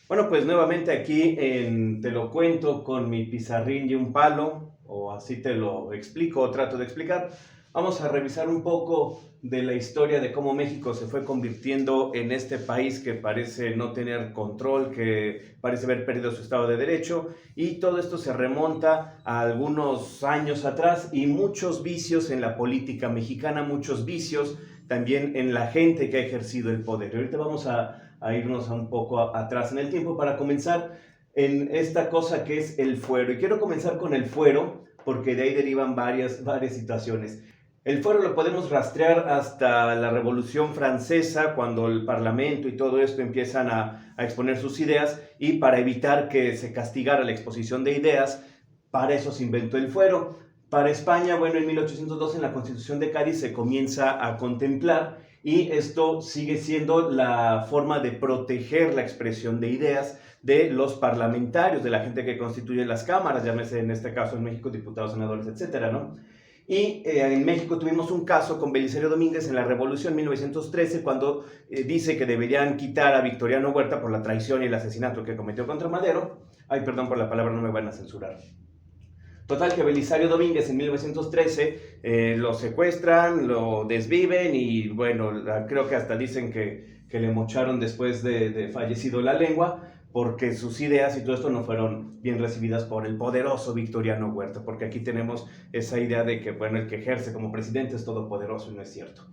Bueno, pues nuevamente aquí te lo cuento con mi pizarrín y un palo, o así te lo explico o trato de explicar. Vamos a revisar un poco de la historia de cómo México se fue convirtiendo en este país que parece no tener control, que parece haber perdido su Estado de Derecho, y todo esto se remonta a algunos años atrás y muchos vicios en la política mexicana, muchos vicios también en la gente que ha ejercido el poder. Y ahorita vamos a irnos un poco atrás en el tiempo para comenzar en esta cosa que es el fuero. Y quiero comenzar con el fuero porque de ahí derivan varias situaciones. El fuero lo podemos rastrear hasta la Revolución Francesa, cuando el Parlamento y todo esto empiezan a exponer sus ideas, y para evitar que se castigara la exposición de ideas, para eso se inventó el fuero. Para España, bueno, en 1812 en la Constitución de Cádiz se comienza a contemplar, y esto sigue siendo la forma de proteger la expresión de ideas de los parlamentarios, de la gente que constituye las cámaras, llámese en este caso en México diputados, senadores, etcétera, ¿no? Y en México tuvimos un caso con Belisario Domínguez en la Revolución 1913, cuando dice que deberían quitar a Victoriano Huerta por la traición y el asesinato que cometió contra Madero. Ay, perdón por la palabra, no me van a censurar. Total, que Belisario Domínguez en 1913 lo secuestran, lo desviven y bueno, creo que hasta dicen que le mocharon después de fallecido la lengua, porque sus ideas y todo esto no fueron bien recibidas por el poderoso Victoriano Huerta, porque aquí tenemos esa idea de que, bueno, el que ejerce como presidente es todopoderoso, y no es cierto.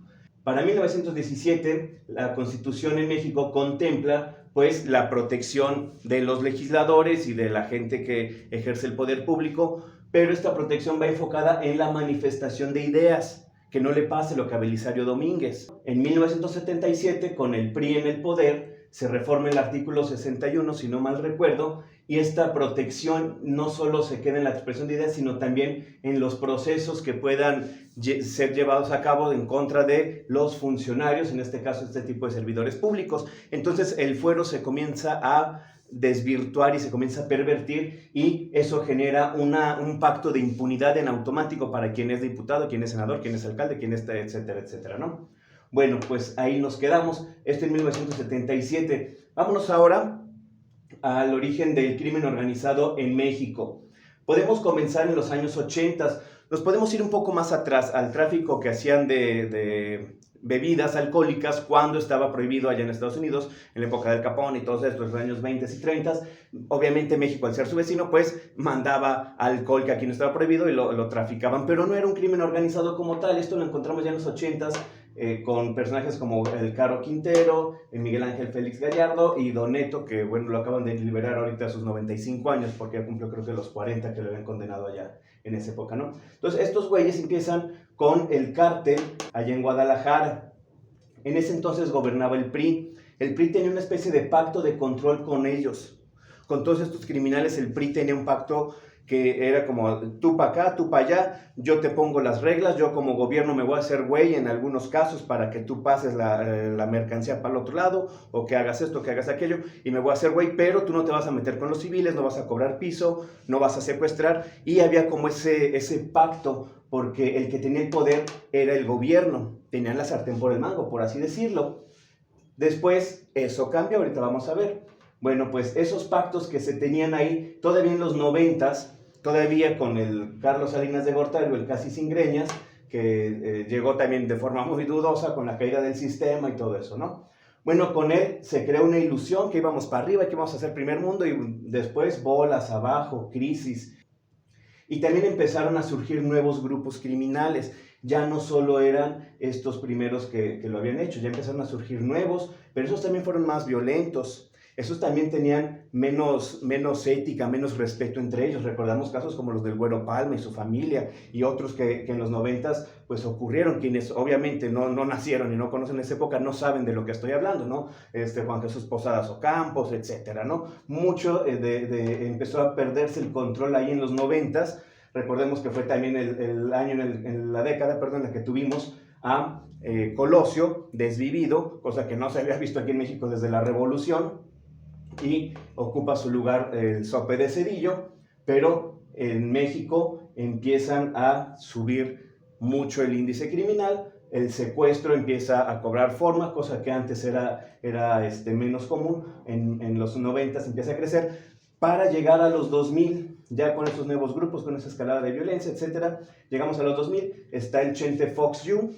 Para 1917, la Constitución en México contempla pues la protección de los legisladores y de la gente que ejerce el poder público, pero esta protección va enfocada en la manifestación de ideas, que no le pase lo que a Belisario Domínguez. En 1977, con el PRI en el poder, se reforma el artículo 61, si no mal recuerdo, y esta protección no solo se queda en la expresión de ideas, sino también en los procesos que puedan ser llevados a cabo en contra de los funcionarios, en este caso este tipo de servidores públicos. Entonces el fuero se comienza a desvirtuar y se comienza a pervertir, y eso genera un pacto de impunidad en automático para quien es diputado, quien es senador, quien es alcalde, quien está, etcétera, etcétera, ¿no? Bueno, pues ahí nos quedamos. Esto en 1977. Vámonos ahora al origen del crimen organizado en México. Podemos comenzar en los años 80. Nos podemos ir un poco más atrás al tráfico que hacían de bebidas alcohólicas cuando estaba prohibido allá en Estados Unidos, en la época del Capone y todos estos años 20 y 30. Obviamente México, al ser su vecino, pues mandaba alcohol que aquí no estaba prohibido y lo traficaban, pero no era un crimen organizado como tal. Esto lo encontramos ya en los 80 con personajes como el Caro Quintero, Miguel Ángel Félix Gallardo y Don Neto, que bueno, lo acaban de liberar ahorita a sus 95 años, porque ya cumplió creo que los 40 que lo habían condenado allá en esa época, ¿no? Entonces estos güeyes empiezan con el cártel allá en Guadalajara. En ese entonces gobernaba el PRI. El PRI tenía una especie de pacto de control con ellos. Con todos estos criminales el PRI tenía un pacto que era como tú para acá, tú para allá, yo te pongo las reglas, yo como gobierno me voy a hacer güey en algunos casos para que tú pases la mercancía para el otro lado, o que hagas esto, que hagas aquello, y me voy a hacer güey, pero tú no te vas a meter con los civiles, no vas a cobrar piso, no vas a secuestrar, y había como ese pacto, porque el que tenía el poder era el gobierno, tenían la sartén por el mango, por así decirlo. Después eso cambia, ahorita vamos a ver. Bueno, pues esos pactos que se tenían ahí, todavía en los 90s, todavía con el Carlos Salinas de Gortari, el casi sin greñas, que llegó también de forma muy dudosa con la caída del sistema y todo eso, ¿no? Bueno, con él se creó una ilusión que íbamos para arriba, que íbamos a ser primer mundo, y después bolas abajo, crisis. Y también empezaron a surgir nuevos grupos criminales. Ya no solo eran estos primeros que lo habían hecho, ya empezaron a surgir nuevos, pero esos también fueron más violentos. Esos también tenían menos ética, menos respeto entre ellos. Recordamos casos como los del Güero Palma y su familia, y otros que en los 90 pues ocurrieron. Quienes obviamente no nacieron y no conocen esa época no saben de lo que estoy hablando, ¿no? Juan Jesús Posadas Ocampos, etcétera, ¿no? Mucho empezó a perderse el control ahí en los 90. Recordemos que fue también el año, en la década, perdón, en la que tuvimos a Colosio desvivido, cosa que no se había visto aquí en México desde la Revolución, y ocupa su lugar el Sope de Cedillo, pero en México empiezan a subir mucho el índice criminal. el secuestro empieza a cobrar forma, cosa que antes era menos común. En los 90 empieza a crecer para llegar a los 2000, ya con esos nuevos grupos, con esa escalada de violencia, etc. Llegamos a los 2000, está el Chente Fox You,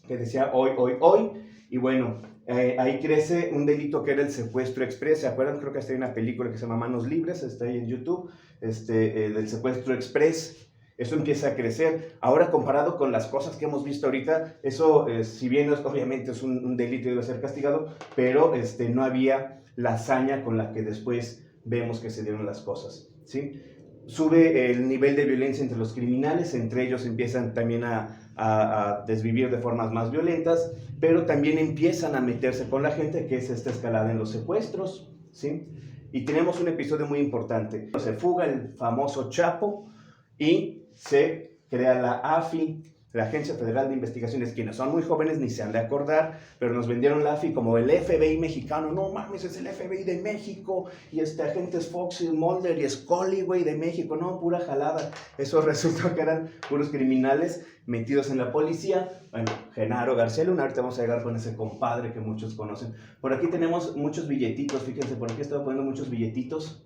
que decía hoy, hoy, hoy, y bueno, ahí crece un delito que era el secuestro express. ¿Se acuerdan? Creo que hasta hay una película que se llama Manos Libres, está ahí en YouTube, del secuestro express. Eso empieza a crecer. Ahora, comparado con las cosas que hemos visto ahorita, eso, si bien obviamente es un delito y debe ser castigado, pero no había la hazaña con la que después vemos que se dieron las cosas, ¿sí? Sube el nivel de violencia entre los criminales, entre ellos empiezan también a desvivir de formas más violentas, pero también empiezan a meterse con la gente, que es esta escalada en los secuestros, ¿sí? Y tenemos un episodio muy importante. Se fuga el famoso Chapo y se crea la AFI, la Agencia Federal de Investigaciones. Quienes son muy jóvenes ni se han de acordar, pero nos vendieron la AFI como el FBI mexicano. No mames, es el FBI de México, y agentes Fox y Mulder y Scully, güey, de México. No, pura jalada. Eso resultó que eran puros criminales metidos en la policía. Bueno, Genaro García Luna, ahorita vamos a llegar con ese compadre que muchos conocen. Por aquí tenemos muchos billetitos, fíjense, por aquí he estado poniendo muchos billetitos,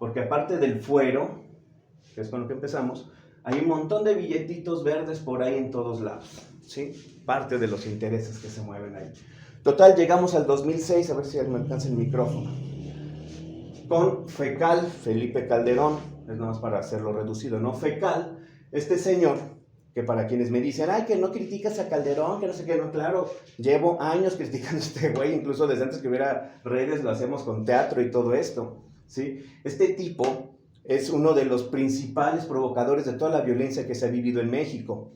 porque aparte del fuero, que es con lo que empezamos, hay un montón de billetitos verdes por ahí en todos lados, ¿sí? Parte de los intereses que se mueven ahí. Total, llegamos al 2006, a ver si me alcanza el micrófono, con Fecal, Felipe Calderón, es nomás para hacerlo reducido, ¿no? Fecal, este señor, que para quienes me dicen, ay, que no criticas a Calderón, que no sé qué, no, claro, llevo años criticando a este güey, incluso desde antes que hubiera redes lo hacemos con teatro y todo esto, ¿sí? Este tipo es uno de los principales provocadores de toda la violencia que se ha vivido en México.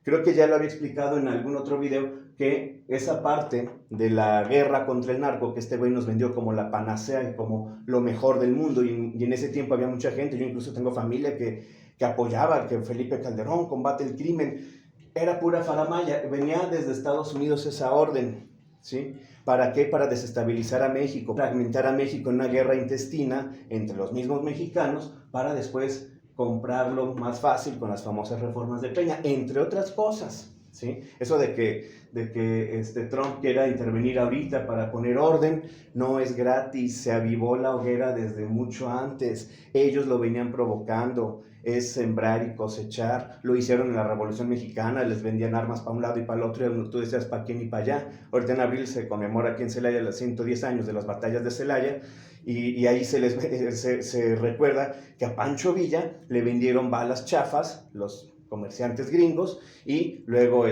Creo que ya lo había explicado en algún otro video, que esa parte de la guerra contra el narco, que este güey nos vendió como la panacea y como lo mejor del mundo, y en ese tiempo había mucha gente, yo incluso tengo familia que apoyaba que Felipe Calderón combate el crimen, era pura faramaya. Venía desde Estados Unidos esa orden, ¿sí? ¿Para qué? Para desestabilizar a México, fragmentar a México en una guerra intestina entre los mismos mexicanos, para después comprarlo más fácil con las famosas reformas de Peña, entre otras cosas, ¿sí? Eso de que Trump quiera intervenir ahorita para poner orden, no es gratis, se avivó la hoguera desde mucho antes, ellos lo venían provocando, es sembrar y cosechar. Lo hicieron en la Revolución Mexicana, les vendían armas para un lado y para el otro, y tú decías para quién y para allá. Ahorita en abril se conmemora aquí en Celaya los 110 años de las batallas de Celaya, y ahí se recuerda que a Pancho Villa le vendieron balas chafas los comerciantes gringos, y luego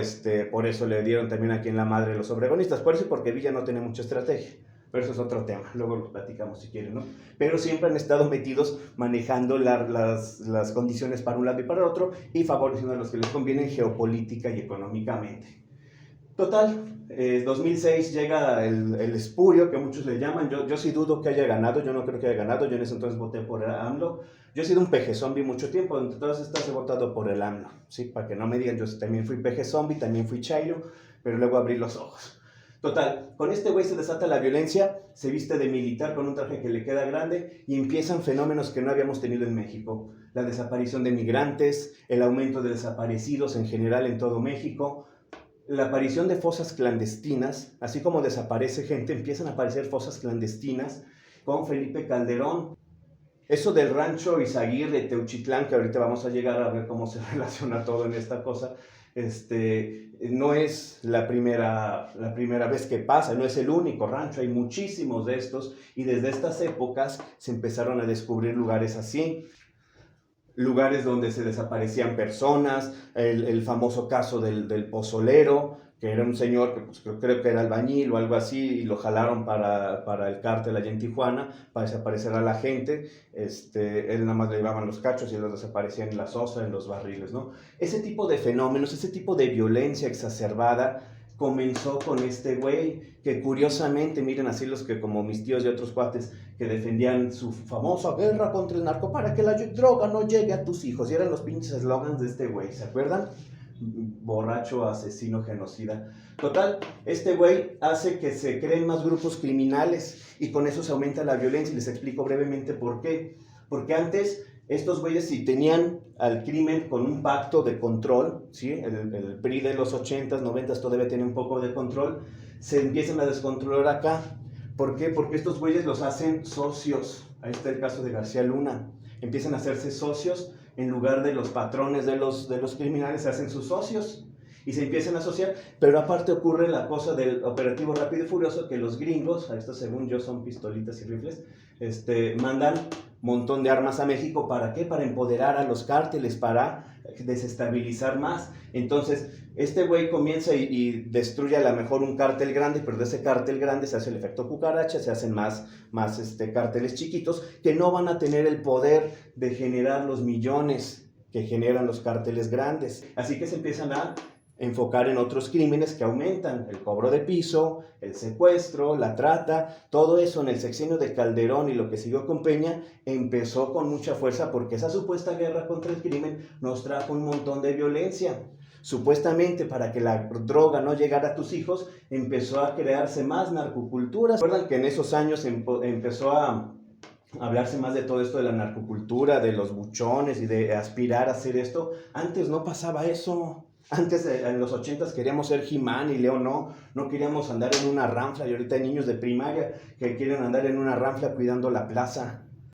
por eso le dieron también aquí en la madre los obregonistas, por eso y porque Villa no tiene mucha estrategia. Pero eso es otro tema, luego lo platicamos si quieren, ¿no? Pero siempre han estado metidos manejando las condiciones para un lado y para el otro, y favoreciendo a los que les conviene geopolítica y económicamente. Total, 2006 llega el espurio, que muchos le llaman. Yo sí dudo que haya ganado, yo no creo que haya ganado, yo en ese entonces voté por el AMLO. Yo he sido un peje zombie mucho tiempo, entre todas estas he votado por el AMLO, ¿sí? Para que no me digan, yo también fui peje zombie, también fui chairo, pero luego abrí los ojos. Total, con este güey se desata la violencia, se viste de militar con un traje que le queda grande, y empiezan fenómenos que no habíamos tenido en México. La desaparición de migrantes, el aumento de desaparecidos en general en todo México, la aparición de fosas clandestinas. Así como desaparece gente, empiezan a aparecer fosas clandestinas con Felipe Calderón. Eso del rancho Izaguirre, Teuchitlán, que ahorita vamos a llegar a ver cómo se relaciona todo en esta cosa, no es la primera vez que pasa, no es el único rancho, hay muchísimos de estos, y desde estas épocas se empezaron a descubrir lugares así, lugares donde se desaparecían personas. El famoso caso del pozolero, que era un señor que pues, creo que era albañil o algo así, y lo jalaron para el cártel allá en Tijuana, para desaparecer a la gente. Él nada más le llevaban los cachos y los desaparecían en la sosa, en los barriles, ¿no? Ese tipo de fenómenos, ese tipo de violencia exacerbada comenzó con este güey, que curiosamente, miren, así los que como mis tíos y otros cuates que defendían su famosa guerra contra el narco para que la droga no llegue a tus hijos, y eran los pinches eslogans de este güey, ¿se acuerdan? Borracho, asesino, genocida. Total, este güey hace que se creen más grupos criminales, y con eso se aumenta la violencia, y les explico brevemente por qué. Porque antes estos güeyes sí tenían al crimen con un pacto de control, ¿sí? El PRI de los 80s, 90s todavía tiene un poco de control, se empiezan a descontrolar acá. ¿Por qué? Porque estos güeyes los hacen socios. Ahí está el caso de García Luna. Empiezan a hacerse socios en lugar de los patrones de los criminales, se hacen sus socios y se empiezan a asociar, pero aparte ocurre la cosa del operativo Rápido y Furioso, que los gringos, a esto según yo son pistolitas y rifles, mandan un montón de armas a México. ¿Para qué? Para empoderar a los cárteles, para desestabilizar más. Entonces, este güey comienza y destruye a lo mejor un cártel grande, pero de ese cártel grande se hace el efecto cucaracha, se hacen más cárteles chiquitos que no van a tener el poder de generar los millones que generan los cárteles grandes. Así que se empiezan a enfocar en otros crímenes que aumentan: el cobro de piso, el secuestro, la trata. Todo eso en el sexenio de Calderón y lo que siguió con Peña empezó con mucha fuerza, porque esa supuesta guerra contra el crimen nos trajo un montón de violencia. Supuestamente, para que la droga no llegara a tus hijos, empezó a crearse más narcocultura. ¿Recuerdan que en esos años empezó a hablarse más de todo esto de la narcocultura, de los buchones y de aspirar a hacer esto? Antes no pasaba eso. Antes, en los 80s, queríamos ser He-Man y Leo no queríamos andar en una ranfla, y ahorita hay niños de primaria que quieren andar en una ranfla cuidando la plaza.